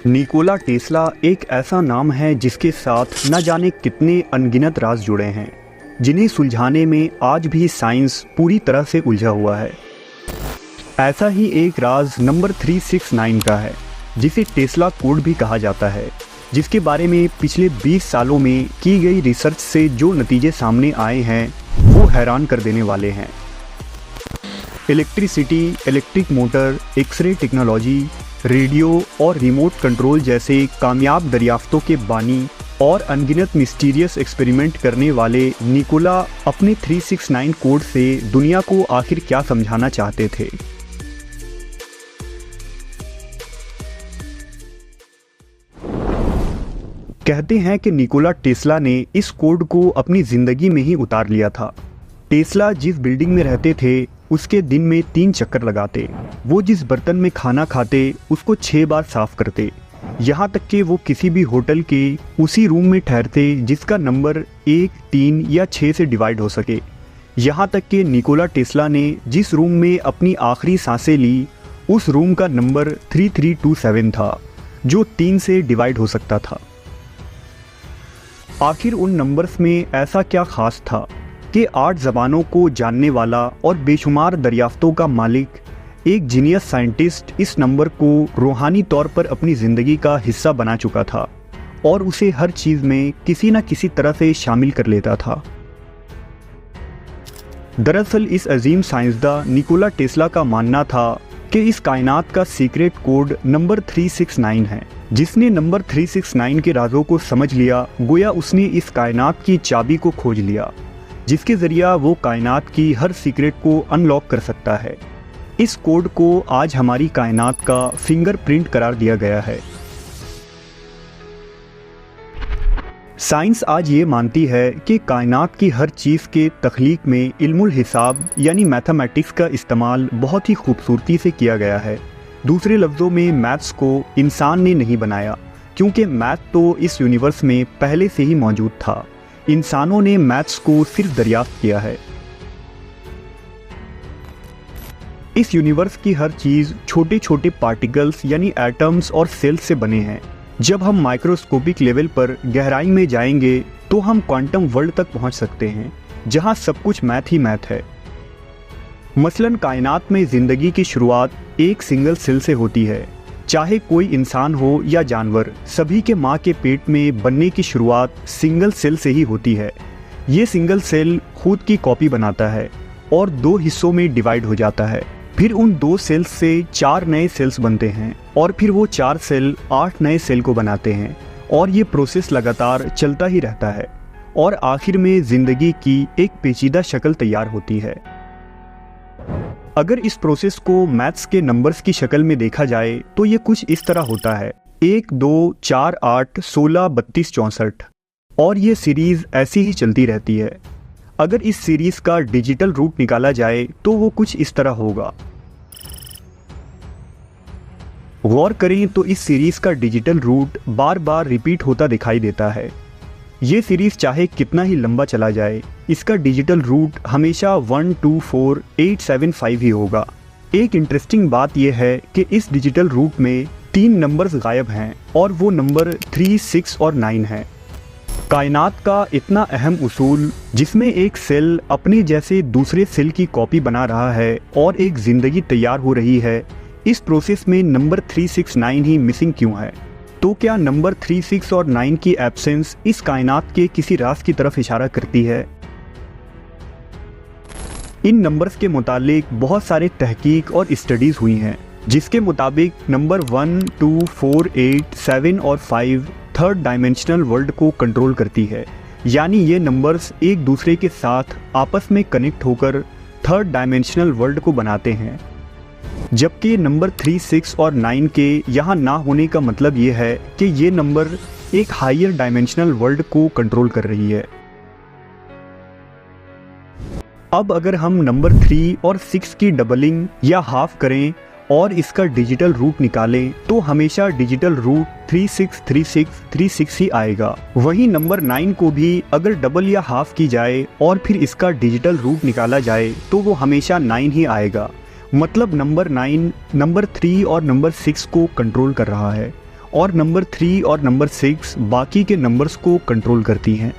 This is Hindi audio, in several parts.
निकोला टेस्ला एक ऐसा नाम है जिसके साथ न जाने कितने अनगिनत राज जुड़े हैं, जिन्हें सुलझाने में आज भी साइंस पूरी तरह से उलझा हुआ है। ऐसा ही एक राज नंबर 369 का है, जिसे टेस्ला कोड भी कहा जाता है, जिसके बारे में पिछले 20 सालों में की गई रिसर्च से जो नतीजे सामने आए हैं वो हैरान कर देने वाले हैं। Electricity, electric motor, X ray technology, radio और रिमोट कंट्रोल जैसे कामयाब दरियाफ्तों के बानी और अनगिनत मिस्टीरियस एक्सपेरिमेंट करने वाले निकोला अपने 369 कोड से दुनिया को आखिर क्या समझाना चाहते थे। कहते हैं कि निकोला टेस्ला ने इस कोड को अपनी ज़िंदगी में ही उतार लिया था। टेस्ला जिस बिल्डिंग में रहते थे उसके दिन में 3 चक्कर लगाते। वो जिस बर्तन में खाना खाते उसको 6 बार साफ करते। यहाँ तक कि वो किसी भी होटल के उसी रूम में ठहरते जिसका नंबर 1, 3 या 6 से डिवाइड हो सके। यहाँ तक कि निकोला टेस्ला ने जिस रूम में अपनी आखिरी सांसें ली उस रूम का नंबर 3327 था, जो 3 से डिवाइड हो सकता था। आखिर उन नंबर्स में ऐसा क्या खास था कि 8 ज़बानों को जानने वाला और बेशुमार दरियाफ्तों का मालिक एक जीनियस साइंटिस्ट इस नंबर को रूहानी तौर पर अपनी ज़िंदगी का हिस्सा बना चुका था और उसे हर चीज़ में किसी न किसी तरह से शामिल कर लेता था। दरअसल इस अजीम साइंसदान निकोला टेस्ला का मानना था कि इस कायनात का सीक्रेट कोड नंबर 369 है। जिसने नंबर 369 के राजों को समझ लिया, गोया उसने इस कायनात की चाबी को खोज लिया, जिसके ज़रिया वो कायनात की हर सीक्रेट को अनलॉक कर सकता है। इस कोड को आज हमारी कायनात का फिंगरप्रिंट करार दिया गया है। साइंस आज ये मानती है कि कायनात की हर चीज़ के तख्लीक में इल्मुल हिसाब यानी मैथमेटिक्स का इस्तेमाल बहुत ही खूबसूरती से किया गया है। दूसरे लफ्ज़ों में मैथ्स को इंसान ने नहीं बनाया, क्योंकि मैथ तो इस यूनिवर्स में पहले से ही मौजूद था। इंसानों ने मैथ्स को सिर्फ दरियाफ्त किया है। इस यूनिवर्स की हर चीज़ छोटे छोटे पार्टिकल्स यानी एटम्स और सेल्स से बने हैं। जब हम माइक्रोस्कोपिक लेवल पर गहराई में जाएंगे तो हम क्वांटम वर्ल्ड तक पहुंच सकते हैं, जहां सब कुछ मैथ ही मैथ है। मसलन कायनात में ज़िंदगी की शुरुआत एक सिंगल सेल से होती है। चाहे कोई इंसान हो या जानवर, सभी के माँ के पेट में बनने की शुरुआत सिंगल सेल से ही होती है। ये सिंगल सेल खुद की कॉपी बनाता है और 2 हिस्सों में डिवाइड हो जाता है। फिर उन 2 सेल्स से 4 नए सेल्स बनते हैं और फिर वो 4 सेल 8 नए सेल को बनाते हैं और ये प्रोसेस लगातार चलता ही रहता है और आखिर में ज़िंदगी की एक पेचीदा शक्ल तैयार होती है। अगर इस प्रोसेस को मैथ्स के नंबर्स की शक्ल में देखा जाए तो ये कुछ इस तरह होता है: 1, 2, 4, 8, 16, 32, 64 और ये सीरीज़ ऐसी ही चलती रहती है। अगर इस सीरीज़ का डिजिटल रूट निकाला जाए तो वो कुछ इस तरह होगा। गौर करें तो इस सीरीज़ का डिजिटल रूट बार बार रिपीट होता दिखाई देता है। ये सीरीज़ चाहे कितना ही लंबा चला जाए, इसका डिजिटल रूट हमेशा 1, 2, 4, 8, 7, 5 ही होगा। एक इंटरेस्टिंग बात यह है कि इस डिजिटल रूट में 3 नंबर्स गायब हैं और वो नंबर 3, 6 और 9 हैं। कायनात का इतना अहम उसूल, जिसमें एक सेल अपने जैसे दूसरे सेल की कॉपी बना रहा है और एक ज़िंदगी तैयार हो रही है, इस प्रोसेस में नंबर 369 ही मिसिंग क्यों है? तो क्या नंबर 3, 6 और 9 की एब्सेंस इस कायनात के किसी राज की तरफ इशारा करती है? इन नंबर्स के मुतालिक बहुत सारे तहकीक और स्टडीज़ हुई हैं, जिसके मुताबिक नंबर 1, 2, 4, 8, 7 और 5 थर्ड डायमेंशनल वर्ल्ड को कंट्रोल करती है। यानी ये नंबर्स एक दूसरे के साथ आपस में कनेक्ट होकर थर्ड डायमेंशनल वर्ल्ड को बनाते हैं। जबकि नंबर 3, 6 और 9 के यहाँ ना होने का मतलब ये है कि ये नंबर एक हायर डायमेंशनल वर्ल्ड को कंट्रोल कर रही है। अब अगर हम नंबर 3 और 6 की डबलिंग या हाफ करें और इसका डिजिटल रूट निकालें तो हमेशा डिजिटल रूट 363636 ही आएगा। वहीं नंबर 9 को भी अगर डबल या हाफ की जाए और फिर इसका डिजिटल रूट निकाला जाए तो वो हमेशा 9 ही आएगा। मतलब नंबर 9 नंबर 3 और नंबर 6 को कंट्रोल कर रहा है और नंबर 3 और नंबर 6 बाकी के नंबर्स को कंट्रोल करती हैं।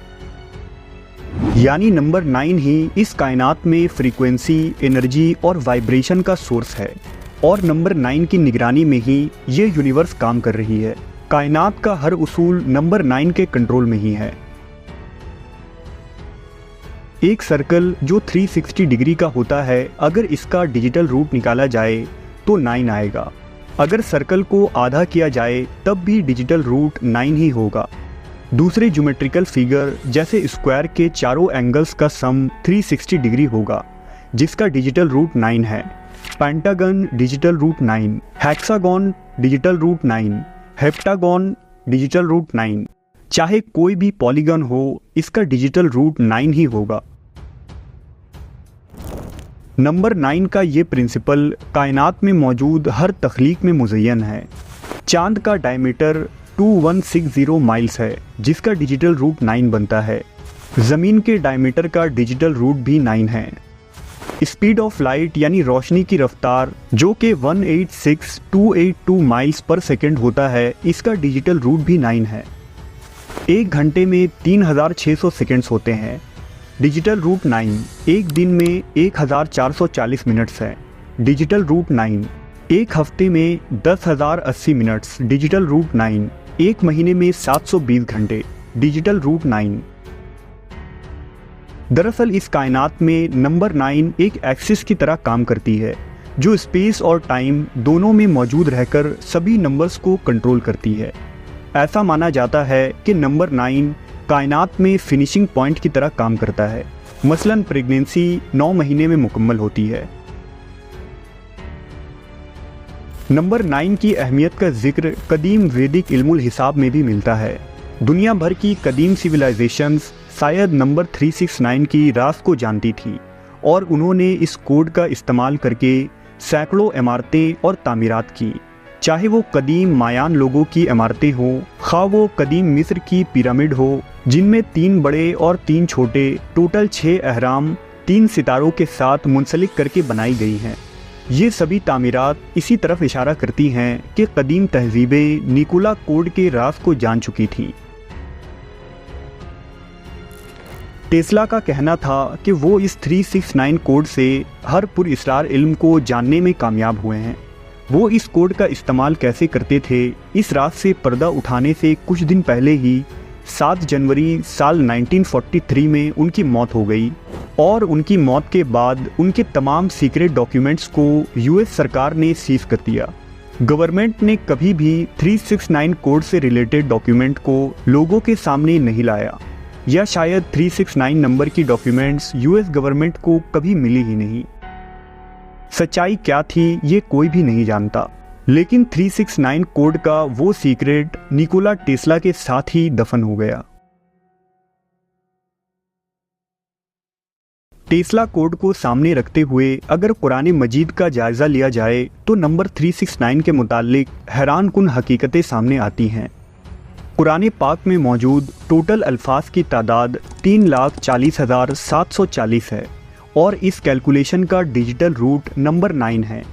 यानी नंबर 9 ही इस कायनात में फ्रीक्वेंसी, एनर्जी और वाइब्रेशन का सोर्स है और नंबर 9 की निगरानी में ही ये यूनिवर्स काम कर रही है। कायनात का हर उसूल नंबर 9 के कंट्रोल में ही है। एक सर्कल जो 360 डिग्री का होता है, अगर इसका डिजिटल रूट निकाला जाए तो 9 आएगा। अगर सर्कल को आधा किया जाए तब भी डिजिटल रूट 9 ही होगा। दूसरे ज्योमेट्रिकल फिगर जैसे स्क्वायर के चारों एंगल्स का सम 360 डिग्री होगा, जिसका डिजिटल रूट 9 है। Pentagon digital root 9, hexagon digital root 9, heptagon digital root 9। चाहे कोई भी पॉलीगन हो, इसका डिजिटल रूट 9 ही होगा। नंबर 9 का ये प्रिंसिपल कायनात में मौजूद हर तख्लीक में मुज़य्यन है। चांद का डायमीटर 2160 माइल्स है, जिसका डिजिटल रूट 9 बनता है। ज़मीन के डायमीटर का डिजिटल रूट भी 9 है। स्पीड ऑफ लाइट यानी रोशनी की रफ्तार जो कि 186282 माइल्स पर सेकेंड होता है, इसका डिजिटल रूट भी 9 है। एक घंटे में 3600 सेकेंड्स होते हैं, डिजिटल रूट 9। एक दिन में 1440 मिनट्स है, डिजिटल रूट 9। एक हफ्ते में 10,080 मिनट्स, डिजिटल रूट 9। एक महीने में 720 घंटे, डिजिटल रूट 9। दरअसल इस कायनात में नंबर 9 एक एक्सिस की तरह काम करती है, जो स्पेस और टाइम दोनों में मौजूद रहकर सभी नंबर्स को कंट्रोल करती है। ऐसा माना जाता है कि नंबर 9 कायनात में फिनिशिंग पॉइंट की तरह काम करता है। मसलन प्रेगनेंसी 9 महीने में मुकम्मल होती है। नंबर 9 की अहमियत का जिक्र कदीम वैदिक इल्मुल हिसाब में भी मिलता है। दुनिया भर की कदीम सिविलाइजेशंस शायद नंबर 369 की राज को जानती थी और उन्होंने इस कोड का इस्तेमाल करके सैकड़ों इमारतें और तामीरात की, चाहे वो कदीम मायान लोगों की इमारतें हों, खा वो कदीम मिस्र की पिरामिड हो जिनमें 3 बड़े और 3 छोटे टोटल 6 अहराम 3 सितारों के साथ मुंसलिक करके बनाई गई हैं। ये सभी तामीरात इसी तरफ इशारा करती हैं कि कदीम तहजीबें निकोला कोड के राज को जान चुकी थीं। टेस्ला का कहना था कि वो इस 369 कोड से हर पुरअसरार इल्म को जानने में कामयाब हुए हैं। वो इस कोड का इस्तेमाल कैसे करते थे, इस रात से पर्दा उठाने से कुछ दिन पहले ही 7 जनवरी साल 1943 में उनकी मौत हो गई और उनकी मौत के बाद उनके तमाम सीक्रेट डॉक्यूमेंट्स को यूएस सरकार ने सीज कर दिया। गवर्नमेंट ने कभी भी 369 कोड से रिलेटेड डॉक्यूमेंट को लोगों के सामने नहीं लाया, या शायद 369 नंबर की डॉक्यूमेंट्स यूएस गवर्नमेंट को कभी मिली ही नहीं। सच्चाई क्या थी ये कोई भी नहीं जानता, लेकिन 369 कोड का वो सीक्रेट निकोला टेस्ला के साथ ही दफन हो गया। टेस्ला कोड को सामने रखते हुए अगर कुरान मजीद का जायजा लिया जाए तो नंबर 369 के मुताल्लिक हैरान कुन हकीकतें सामने आती हैं। कुरान पाक में मौजूद टोटल अल्फाज की तादाद 3,40,740 है और इस कैलकुलेशन का डिजिटल रूट नंबर 9 है।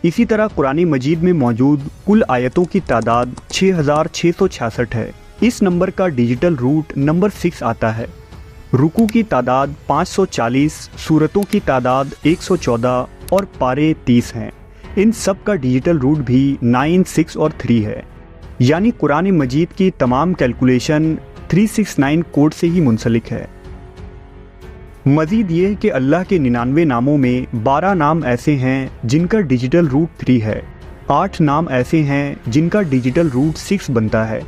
इसी तरह कुरान मजीद में मौजूद कुल आयतों की तादाद 6,666 है। इस नंबर का डिजिटल रूट नंबर 6 आता है। रुकू की तादाद 540, सूरतों की तादाद 114 और पारे 30 हैं। इन सब का डिजिटल रूट भी 9, 6 और 3 है। यानी कुरान मजीद की तमाम कैलकुलेशन 369 कोड से ही मुंसलिक है। मज़ीद ये कि अल्लाह के 99 नामों में 12 नाम ऐसे हैं जिनका डिजिटल रूट 3 है, 8 नाम ऐसे हैं जिनका डिजिटल रूट 6 बनता है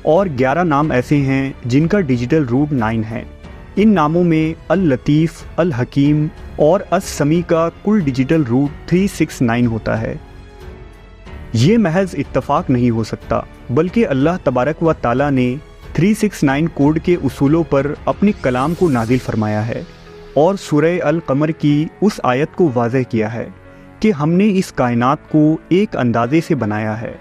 और 11 नाम ऐसे हैं जिनका डिजिटल रूट 9 है। इन नामों में अल लतीफ़, अल हकीम और अस समी का कुल डिजिटल रूट 369 होता है। ये महज इत्तफाक नहीं हो सकता, बल्कि अल्लाह तबारक व ताला ने 369 कोड के उसूलों पर अपने कलाम को नाजिल फरमाया है और सूरह अल कमर की उस आयत को वाज़ह किया है कि हमने इस कायनात को एक अंदाजे से बनाया है।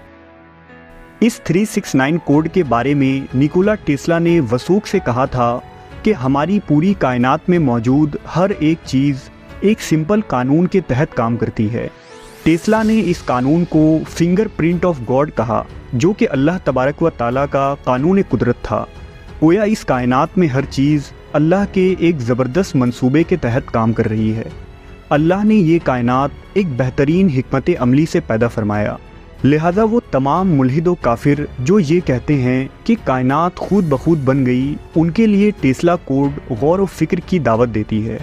इस 369 कोड के बारे में निकोला टेस्ला ने वसूख से कहा था कि हमारी पूरी कायनात में मौजूद हर एक चीज़ एक सिंपल कानून के तहत काम करती है। टेस्ला ने इस कानून को फिंगरप्रिंट ऑफ गॉड कहा, जो कि अल्लाह तबारक व ताला का कानून कुदरत था। गोया इस कायनात में हर चीज़ अल्लाह के एक ज़बरदस्त मंसूबे के तहत काम कर रही है। अल्लाह ने ये कायनात एक बेहतरीन हिकमत अमली से पैदा फरमाया। लिहाजा वो तमाम मुल्हिद व काफिर जो ये कहते हैं कि कायनात खुद ब खुद बन गई, उनके लिए टेस्ला कोड गौर व फिक्र की दावत देती है।